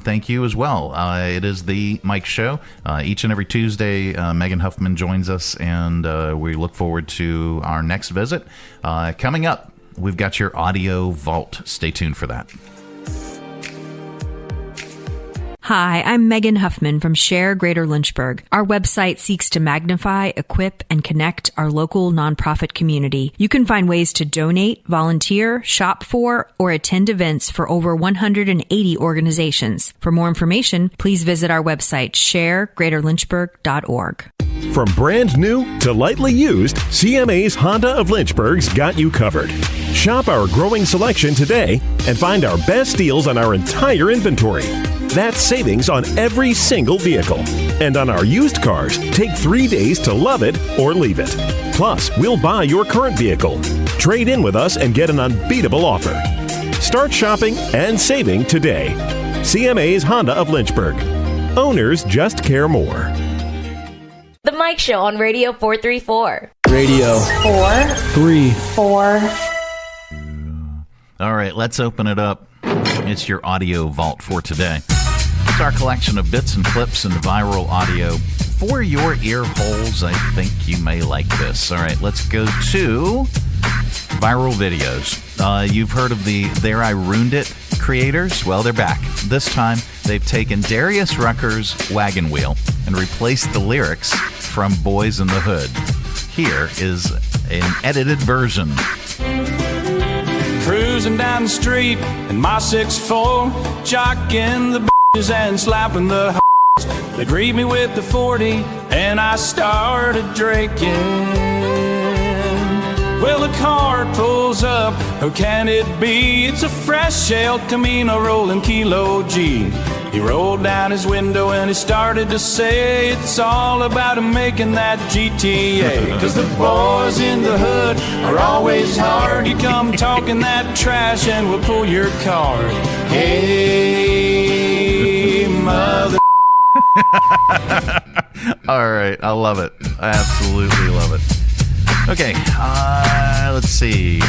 Thank you as well. It is the Mike Show. Each and every Tuesday, Megan Huffman joins us, and we look forward to our next visit. Coming up, we've got your Audio Vault. Stay tuned for that. Hi, I'm Megan Huffman from SHARE Greater Lynchburg. Our website seeks to magnify, equip, and connect our local nonprofit community. You can find ways to donate, volunteer, shop for, or attend events for over 180 organizations. For more information, please visit our website, sharegreaterlynchburg.org. From brand new to lightly used, CMA's Honda of Lynchburg's got you covered. Shop our growing selection today and find our best deals on our entire inventory. That's savings on every single vehicle. And on our used cars, take 3 days to love it or leave it. Plus, we'll buy your current vehicle. Trade in with us and get an unbeatable offer. Start shopping and saving today. CMA's Honda of Lynchburg. Owners just care more. The Mike Show on Radio 434. Radio 4 3 4. All right, let's open it up. It's your Audio Vault for today. It's our collection of bits and clips and viral audio for your ear holes. I think you may like this. All right, let's go to viral videos. You've heard of the There I Ruined It creators? Well, they're back. This time, they've taken Darius Rucker's Wagon Wheel and replaced the lyrics from Boys in the Hood. Here is an edited version. Cruising down the street in my 6'4", jocking the b****s and slapping the h***s. They greet me with the 40 and I started drinking. Well, a car pulls up, who can it be? It's a fresh El Camino rolling Kilo G. He rolled down his window and he started to say it's all about him making that GTA. Cause the boys in the hood are always hard. You come talking that trash and we'll pull your card. Hey, mother. All right, I love it. I absolutely love it. Okay, let's see.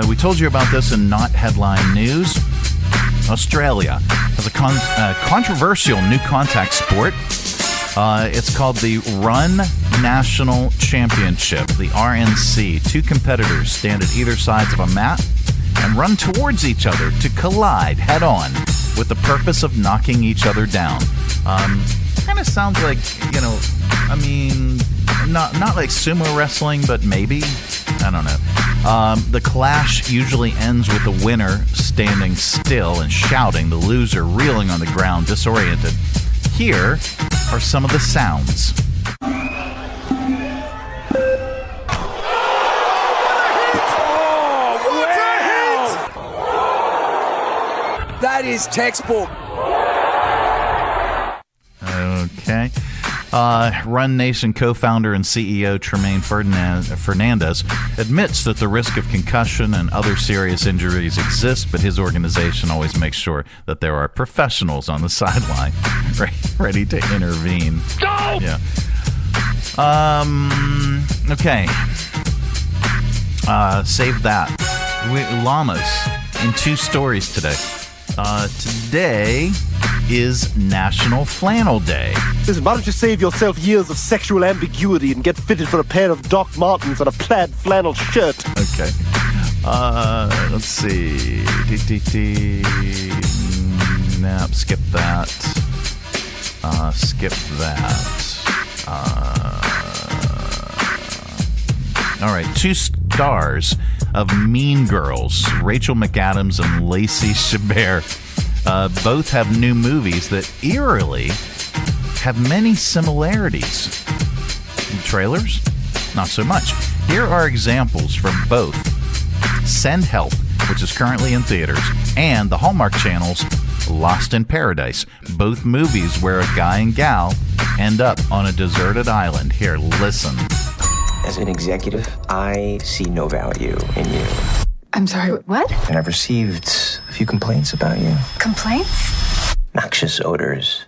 We told you about this in not headline news. Australia has a controversial new contact sport. It's called the Run National Championship, the RNC. 2 competitors stand at either sides of a mat and run towards each other to collide head-on with the purpose of knocking each other down. Kind of sounds like, not like sumo wrestling, but maybe. I don't know. The clash usually ends with the winner standing still and shouting, the loser reeling on the ground, disoriented. Here are some of the sounds. That is textbook. Okay. Run Nation co-founder and CEO Tremaine Fernandez admits that the risk of concussion and other serious injuries exists, but his organization always makes sure that there are professionals on the sideline ready to intervene. Go! Yeah. Okay. Save that. Llamas in 2 stories today. Today is National Flannel Day. Listen, why don't you save yourself years of sexual ambiguity and get fitted for a pair of Doc Martens and a plaid flannel shirt? Okay. Let's see. Nope, skip that. Skip that. All right, 2 stars of Mean Girls, Rachel McAdams and Lacey Chabert. Both have new movies that eerily have many similarities. Trailers? Not so much. Here are examples from both Send Help, which is currently in theaters, and the Hallmark Channel's Lost in Paradise. Both movies where a guy and gal end up on a deserted island. Here, listen. As an executive, I see no value in you. I'm sorry, what? And I've received a few complaints about you. Complaints? Noxious odors.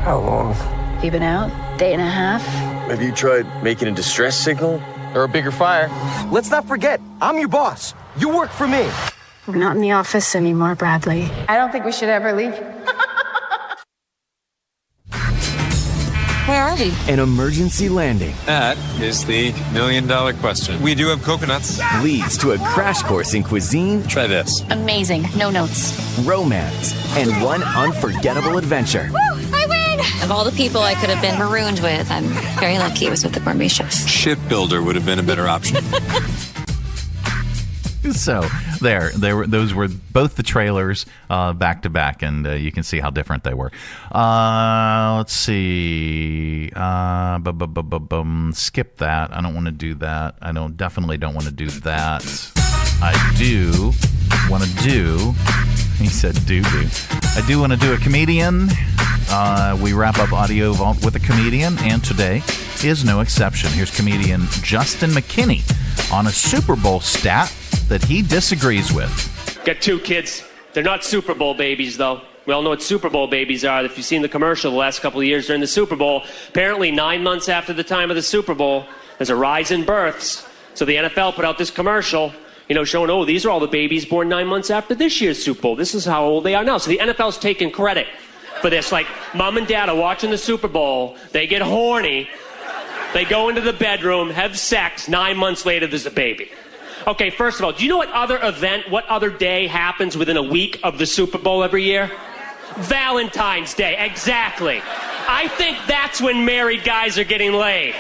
How long? You been out? Day and a half? Have you tried making a distress signal? Or a bigger fire? Let's not forget, I'm your boss. You work for me. We're not in the office anymore, Bradley. I don't think we should ever leave. Where are we? An emergency landing. That is the million-dollar question. We do have coconuts. Leads to a crash course in cuisine. Try this. Amazing. No notes. Romance. And one unforgettable adventure. Woo! I win! Of all the people I could have been marooned with, I'm very lucky it was with the gourmet chefs. Shipbuilder would have been a better option. So those were both the trailers back to back, and you can see how different they were. Let's see. Skip that. I don't want to do that. I definitely don't want to do that. I do want to do. He said do. I do want to do a comedian. We wrap up Audio Vault with a comedian, and today is no exception. Here's comedian Justin McKinney on a Super Bowl stat that he disagrees with. Got two kids. They're not Super Bowl babies, though. We all know what Super Bowl babies are. If you've seen the commercial the last couple of years during the Super Bowl, apparently 9 months after the time of the Super Bowl, there's a rise in births. So the NFL put out this commercial, showing, oh, these are all the babies born 9 months after this year's Super Bowl. This is how old they are now. So the NFL's taking credit for this. Like, mom and dad are watching the Super Bowl. They get horny. They go into the bedroom, have sex. 9 months later, there's a baby. Okay, first of all, do you know what other day happens within a week of the Super Bowl every year? Valentine's Day, exactly. I think that's when married guys are getting laid.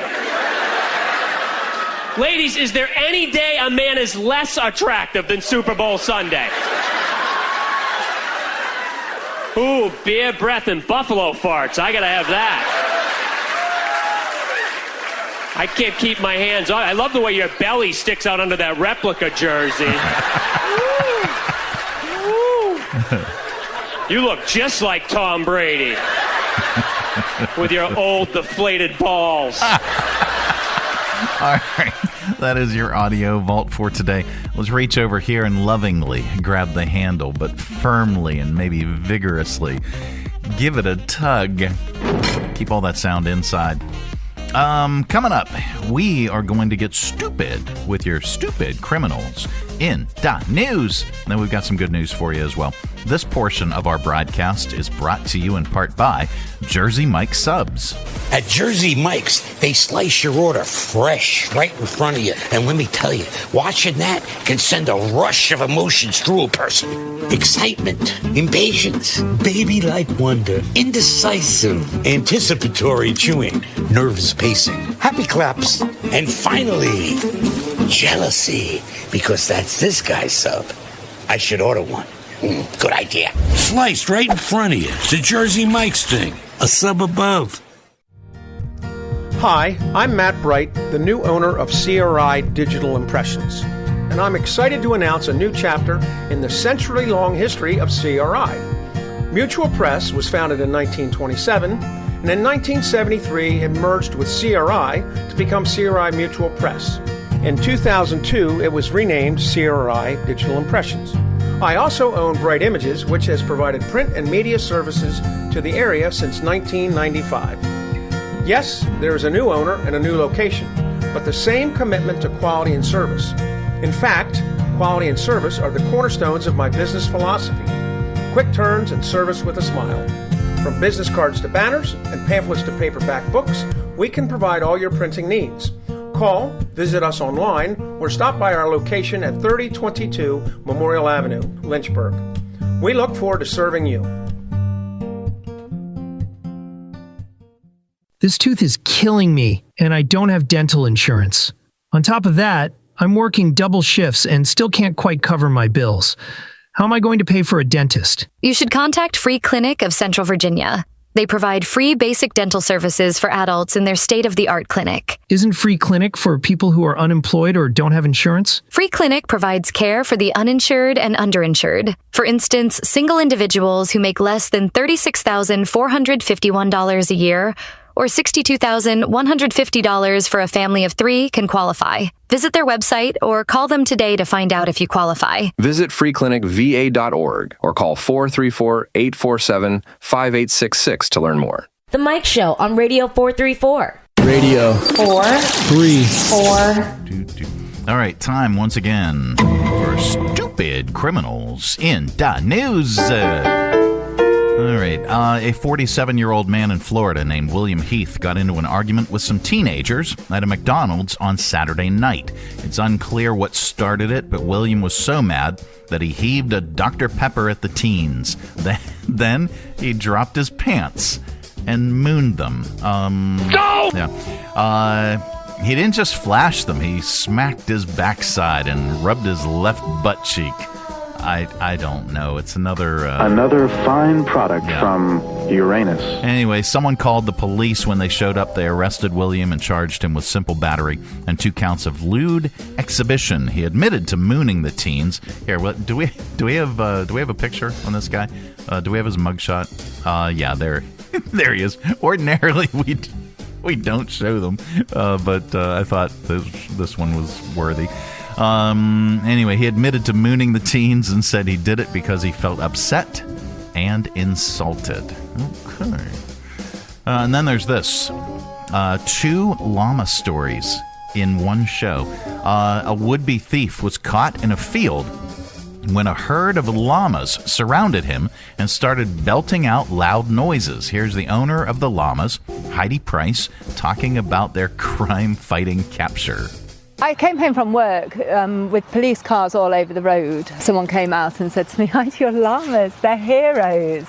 Ladies, is there any day a man is less attractive than Super Bowl Sunday? Ooh, beer breath and buffalo farts. I gotta have that. I can't keep my hands on. I love the way your belly sticks out under that replica jersey. You look just like Tom Brady with your old deflated balls. All right. That is your Audio Vault for today. Let's reach over here and lovingly grab the handle, but firmly and maybe vigorously give it a tug. Keep all that sound inside. Coming up, we are going to get stupid with your stupid Criminalz in the news. And then we've got some good news for you as well. This portion of our broadcast is brought to you in part by Jersey Mike's Subs. At Jersey Mike's, they slice your order fresh right in front of you. And let me tell you, watching that can send a rush of emotions through a person. Excitement, impatience, baby-like wonder, indecisive, anticipatory chewing, nerves pacing, happy claps, and finally, jealousy, because that's this guy's sub. I should order one. Good idea. Sliced right in front of you. It's a Jersey Mike's thing. A sub above. Hi, I'm Matt Bright, the new owner of CRI Digital Impressions. And I'm excited to announce a new chapter in the century-long history of CRI. Mutual Press was founded in 1927, and in 1973 it merged with CRI to become CRI Mutual Press. In 2002, it was renamed CRI Digital Impressions. I also own Bright Images, which has provided print and media services to the area since 1995. Yes, there is a new owner and a new location, but the same commitment to quality and service. In fact, quality and service are the cornerstones of my business philosophy. Quick turns and service with a smile. From business cards to banners and pamphlets to paperback books, we can provide all your printing needs. Call, visit us online, or stop by our location at 3022 Memorial Avenue, Lynchburg. We look forward to serving you. This tooth is killing me, and I don't have dental insurance. On top of that, I'm working double shifts and still can't quite cover my bills. How am I going to pay for a dentist? You should contact Free Clinic of Central Virginia. They provide free basic dental services for adults in their state-of-the-art clinic. Isn't Free Clinic for people who are unemployed or don't have insurance? Free Clinic provides care for the uninsured and underinsured. For instance, single individuals who make less than $36,451 a year, or $62,150 for a family of 3 can qualify. Visit their website or call them today to find out if you qualify. Visit freeclinicva.org or call 434-847-5866 to learn more. The Mike Show on Radio 434. Radio 4 3 4. All right, time once again for Stoopid Criminalz in the News. All right, a 47-year-old man in Florida named William Heath got into an argument with some teenagers at a McDonald's on Saturday night. It's unclear what started it, but William was so mad that he heaved a Dr. Pepper at the teens. Then he dropped his pants and mooned them. No! Yeah. He didn't just flash them. He smacked his backside and rubbed his left butt cheek. I don't know. It's another fine product from Uranus. Anyway, someone called the police. When they showed up, they arrested William and charged him with simple battery and 2 counts of lewd exhibition. He admitted to mooning the teens. Here, what do we have a picture on this guy? Do we have his mugshot? Yeah, there he is. Ordinarily we don't show them, but I thought this one was worthy. Anyway, he admitted to mooning the teens and said he did it because he felt upset and insulted. Okay. And then there's this. 2 llama stories in one show. A would-be thief was caught in a field when a herd of llamas surrounded him and started belting out loud noises. Here's the owner of the llamas, Heidi Price, talking about their crime-fighting capture. I came home from work with police cars all over the road. Someone came out and said to me, "Hide your llamas, they're heroes."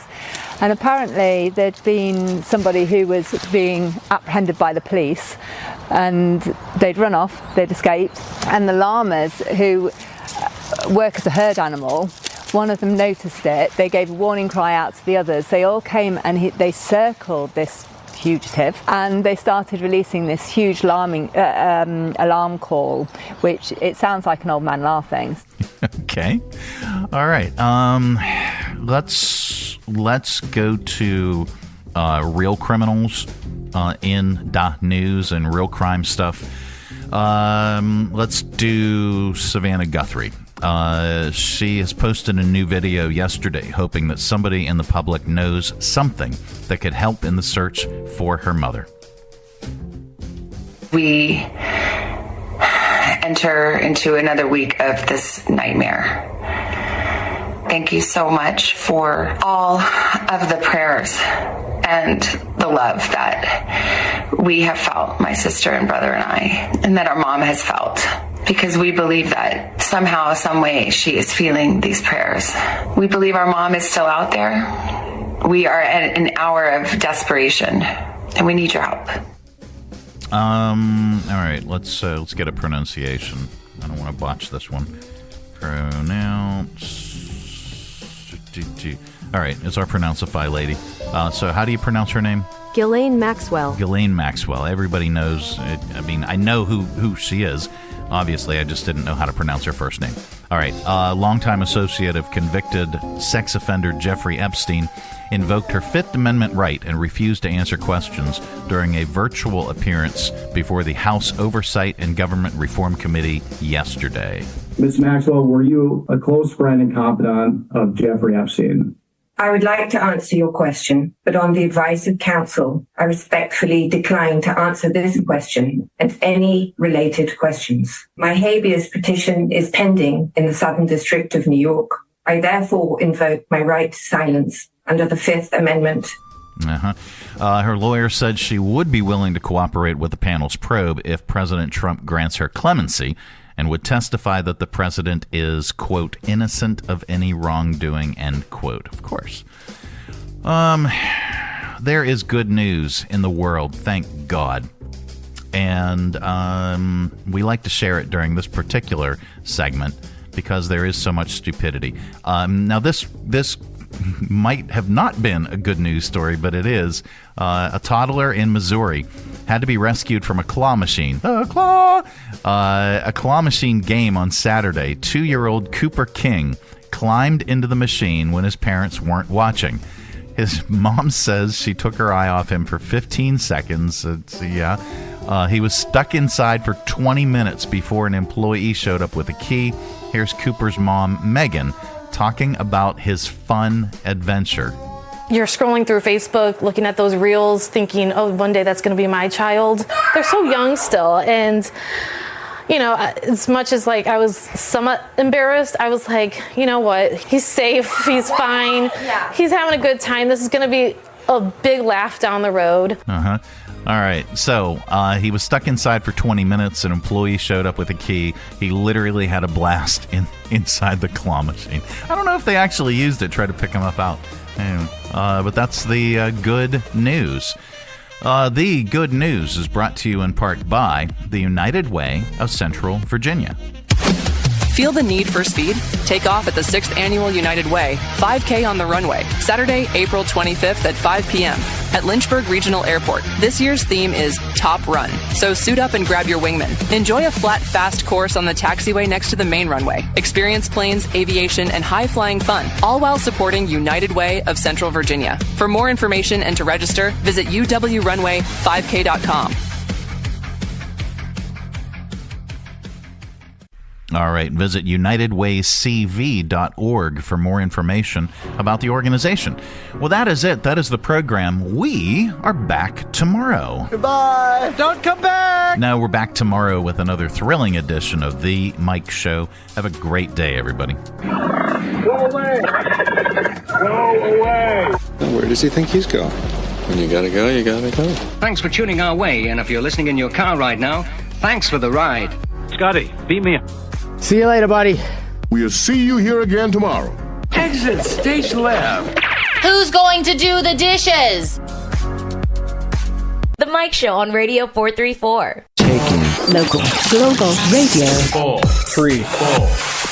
And apparently there'd been somebody who was being apprehended by the police and they'd run off, they'd escaped. And the llamas, who work as a herd animal, one of them noticed it. They gave a warning cry out to the others. They all came and they circled this fugitive and they started releasing this huge alarm call, which it sounds like an old man laughing. Okay. All right. Let's go to real criminals in the news and real crime stuff. Let's do Savannah Guthrie. She has posted a new video yesterday, hoping that somebody in the public knows something that could help in the search for her mother. We enter into another week of this nightmare. Thank you so much for all of the prayers and the love that we have felt, my sister and brother and I, and that our mom has felt. Because we believe that somehow, some way, she is feeling these prayers. We believe our mom is still out there. We are at an hour of desperation, and we need your help. All right, let's get a pronunciation. I don't want to botch this one. Pronounce. All right, it's our Pronounceify lady. So how do you pronounce her name? Ghislaine Maxwell. Ghislaine Maxwell. Everybody knows it. I mean, I know who she is. Obviously, I just didn't know how to pronounce her first name. All right. Longtime associate of convicted sex offender Jeffrey Epstein invoked her Fifth Amendment right and refused to answer questions during a virtual appearance before the House Oversight and Government Reform Committee yesterday. Ms. Maxwell, were you a close friend and confidant of Jeffrey Epstein? I would like to answer your question, but on the advice of counsel, I respectfully decline to answer this question and any related questions. My habeas petition is pending in the Southern District of New York. I therefore invoke my right to silence under the Fifth Amendment. Her lawyer said she would be willing to cooperate with the panel's probe if President Trump grants her clemency, and would testify that the president is, quote, innocent of any wrongdoing, end quote. Of course. There is good news in the world, thank God. And we like to share it during this particular segment because there is so much stupidity. Now, this might have not been a good news story, but it is. A toddler in Missouri had to be rescued from a claw machine. A claw machine game on Saturday. 2-year-old Cooper King climbed into the machine when his parents weren't watching. His mom says she took her eye off him for 15 seconds. He was stuck inside for 20 minutes before an employee showed up with a key. Here's Cooper's mom, Megan, talking about his fun adventure. You're scrolling through Facebook, looking at those reels, thinking, oh, one day that's going to be my child. They're so young still. And, you know, as much as like I was somewhat embarrassed, I was like, you know what? He's safe. He's fine. Yeah. He's having a good time. This is going to be a big laugh down the road. Uh-huh. All right. So he was stuck inside for 20 minutes. An employee showed up with a key. He literally had a blast inside the claw machine. I don't know if they actually used it, tried to pick him up out. Anyway, but that's the good news. The good news is brought to you in part by the United Way of Central Virginia. Feel the need for speed? Take off at the 6th Annual United Way, 5K on the runway, Saturday, April 25th at 5 p.m. at Lynchburg Regional Airport. This year's theme is Top Run, so suit up and grab your wingman. Enjoy a flat, fast course on the taxiway next to the main runway. Experience planes, aviation, and high-flying fun, all while supporting United Way of Central Virginia. For more information and to register, visit uwrunway5k.com. All right, visit unitedwaycv.org for more information about the organization. Well, that is it. That is the program. We are back tomorrow. Goodbye. Don't come back. No, we're back tomorrow with another thrilling edition of The Mike Show. Have a great day, everybody. Go away. Go away. Where does he think he's going? When you gotta go, you gotta go. Thanks for tuning our way, and if you're listening in your car right now, thanks for the ride. Scotty, beat me up. See you later, buddy. We'll see you here again tomorrow. Exit stage left. Who's going to do the dishes? The Mike Show on Radio 434. Taking local, global radio. 4, 3, 4.